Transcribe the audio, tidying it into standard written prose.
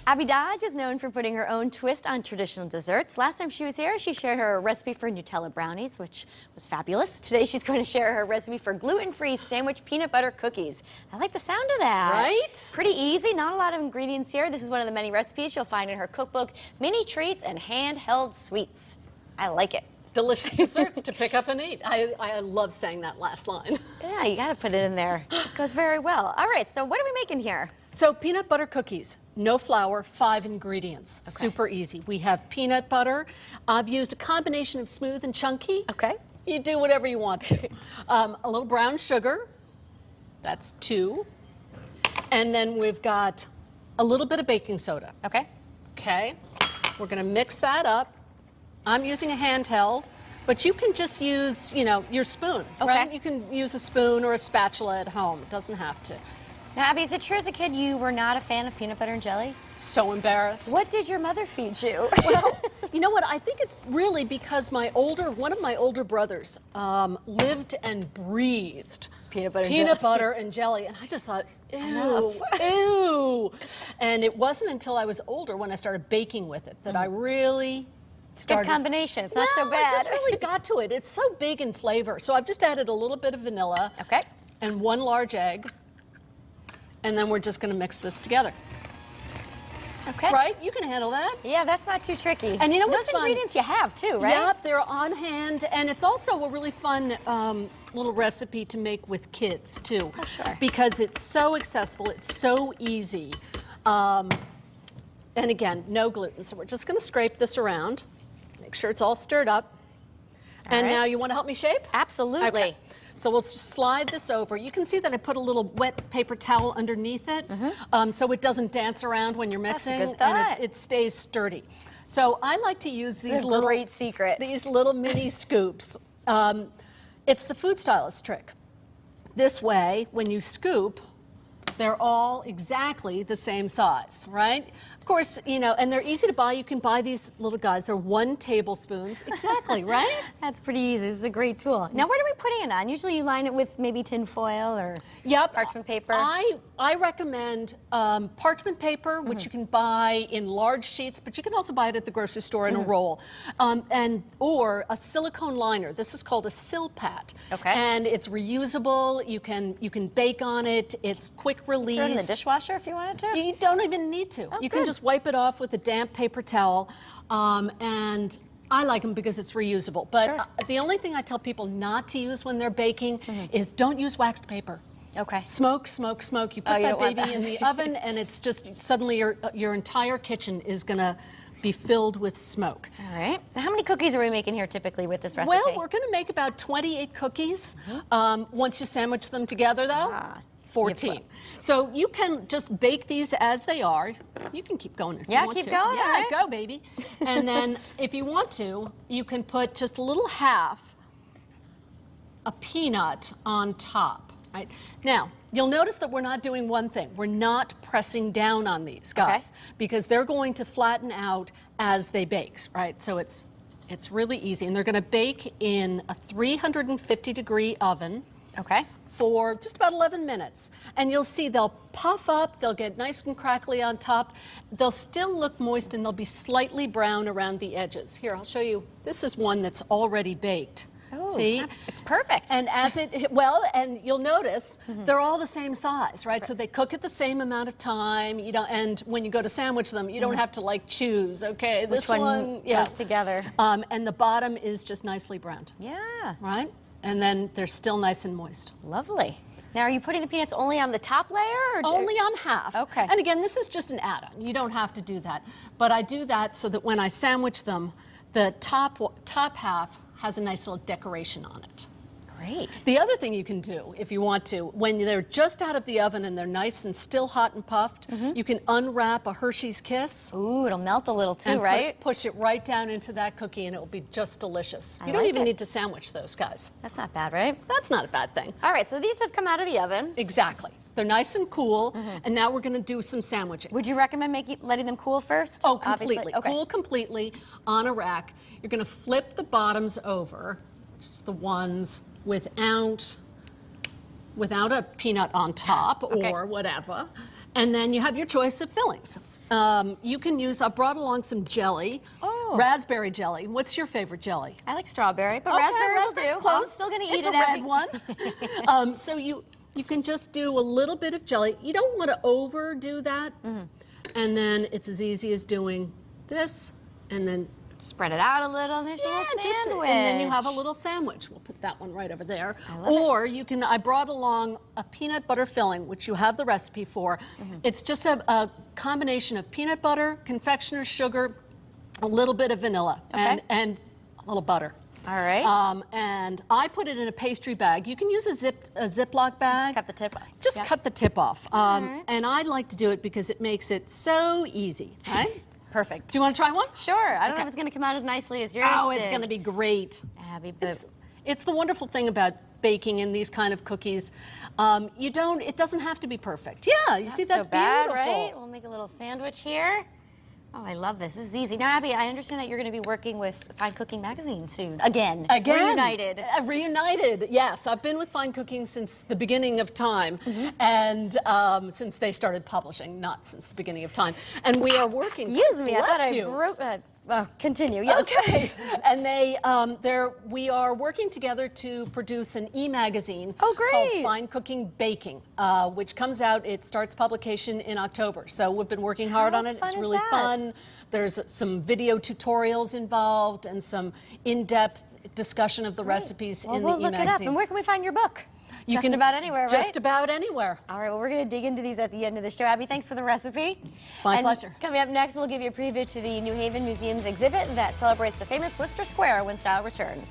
Abby Dodge is known for putting her own twist on traditional desserts. Last time she was here, she shared her recipe for Nutella brownies, which was fabulous. Today, she's going to share her recipe for gluten-free sandwich peanut butter cookies. I like the sound of that. Right? Pretty easy, not a lot of ingredients here. This is one of the many recipes you'll find in her cookbook, Mini Treats and Handheld Sweets. I like it. Delicious desserts to pick up and eat. I love saying that last line. Yeah, you got to put it in there. It goes very well. All right, so what are we making here? So peanut butter cookies, no flour, 5 ingredients. Okay. Super easy. We have peanut butter. I've used a combination of smooth and chunky. Okay. You do whatever you want to. A little brown sugar, that's 2. And then we've got a little bit of baking soda. Okay. Okay. We're gonna mix that up. I'm using a handheld, but you can just use, your spoon, right? You can use a spoon or a spatula at home. It doesn't have to. Now, Abby, is it true as a kid you were not a fan of peanut butter and jelly? So embarrassed. What did your mother feed you? Well, you know what? I think it's really because one of my older brothers lived and breathed peanut butter and jelly, and I just thought, ew, ew. And it wasn't until I was older when I started baking with it that I really started. Good combination. It's not so bad. I just really got to it. It's so big in flavor. So I've just added a little bit of vanilla. Okay. And 1 large egg. And then we're just going to mix this together. Okay. Right? You can handle that. Yeah, that's not too tricky. And you know what's those fun? ingredients you have too, right? Yep, they're on hand, and it's also a really fun little recipe to make with kids too. Oh, sure. Because it's so accessible, it's so easy, and again, no gluten. So we're just going to scrape this around, make sure it's all stirred up. And now you want to help me shape? Absolutely. Okay. So we'll slide this over. You can see that I put a little wet paper towel underneath it, so it doesn't dance around when you're mixing, That's a good thought. and it stays sturdy. So I like to use these little great secret. These little mini scoops. It's the food stylist trick. This way, when you scoop, they're all exactly the same size, right? Of course, and they're easy to buy. You can buy these little guys. They're 1 tablespoon. Exactly, right? That's pretty easy. This is a great tool. Now, what are we putting it on? Usually you line it with maybe tin foil or parchment paper. I recommend parchment paper, which you can buy in large sheets, but you can also buy it at the grocery store in a roll, or a silicone liner. This is called a Silpat. Okay. And it's reusable. You can bake on it. It's quick release. Throw it in the dishwasher if you wanted to? You don't even need to. Oh, you can just wipe it off with a damp paper towel, and I like them because it's reusable. But the only thing I tell people not to use when they're baking is don't use waxed paper. Okay. Smoke, smoke, smoke. You put that baby in the oven, and it's just suddenly your entire kitchen is gonna be filled with smoke. All right. Now, how many cookies are we making here typically with this recipe? Well, we're gonna make about 28 cookies. Once you sandwich them together, though. 14. So you can just bake these as they are. You can keep going if you want to. Keep going. Yeah, go, baby. And then if you want to, you can put just a little half a peanut on top. Right? Now, you'll notice that we're not doing one thing. We're not pressing down on these guys because they're going to flatten out as they bake, right? So it's really easy. And they're going to bake in a 350-degree oven. Okay. For just about 11 minutes. And you'll see they'll puff up, they'll get nice and crackly on top. They'll still look moist and they'll be slightly brown around the edges. Here, I'll show you. This is one that's already baked. Oh, see? It's perfect. And and you'll notice they're all the same size, right? So they cook at the same amount of time, and when you go to sandwich them, you don't have to choose, okay, Which one goes together. And the bottom is just nicely browned. Yeah. Right? And then they're still nice and moist. Lovely. Now, are you putting the peanuts only on the top layer? Or only on half. Okay. And again, this is just an add-on. You don't have to do that. But I do that so that when I sandwich them, the top half has a nice little decoration on it. Great. The other thing you can do, if you want to, when they're just out of the oven and they're nice and still hot and puffed, you can unwrap a Hershey's Kiss. Ooh, it'll melt a little too, and right? Push it right down into that cookie and it will be just delicious. I You don't like even it. need to sandwich those guys. That's not bad, right? That's not a bad thing. All right, so these have come out of the oven. Exactly. They're nice and cool, and now we're going to do some sandwiching. Would you recommend letting them cool first? Oh, completely. Okay. Cool completely on a rack. You're going to flip the bottoms over, just the ones without a peanut on top or whatever. And then you have your choice of fillings. You can use, I brought along some jelly, raspberry jelly. What's your favorite jelly? I like strawberry, but Okay, raspberry will raspberry's do. close. I'm still going to eat It's it. a red one. So you can just do a little bit of jelly. You don't want to overdo that. And then it's as easy as doing this, and then Spread it out a little, and there's a little sandwich. and then you have a little sandwich. We'll put that one right over there. Or you can, I brought along a peanut butter filling, which you have the recipe for. It's just a combination of peanut butter, confectioner's sugar, a little bit of vanilla, and a little butter. All right. And I put it in a pastry bag. You can use a Ziploc bag. Just cut the tip off. Just cut the tip off. And I like to do it because it makes it so easy, right? Perfect. Do you want to try one? Sure. I don't know if it's going to come out as nicely as yours Oh, did. it's going to be great. Abby, but It's the wonderful thing about baking and these kind of cookies. It doesn't have to be perfect. Yeah, you see, that's so bad, beautiful. right? We'll make a little sandwich here. Oh, I love this. This is easy. Now, Abby, I understand that you're going to be working with Fine Cooking Magazine soon. Again. Reunited. Reunited, yes. I've been with Fine Cooking since the beginning of time, and since they started publishing, not since the beginning of time. And we are working. Excuse me, I thought Bless I you. broke. Continue. Yes. Okay. And we are working together to produce an e-magazine called Fine Cooking Baking, which comes out. It starts publication in October. So we've been working hard on it. It's really fun. There's some video tutorials involved and some in-depth discussion of the recipes in the We'll look e-magazine. it up. And where can we find your book? You Just about anywhere, right? Just about anywhere. All right, well, we're going to dig into these at the end of the show. Abby, thanks for the recipe. My pleasure. Coming up next, we'll give you a preview to the New Haven Museum's exhibit that celebrates the famous Worcester Square when style returns.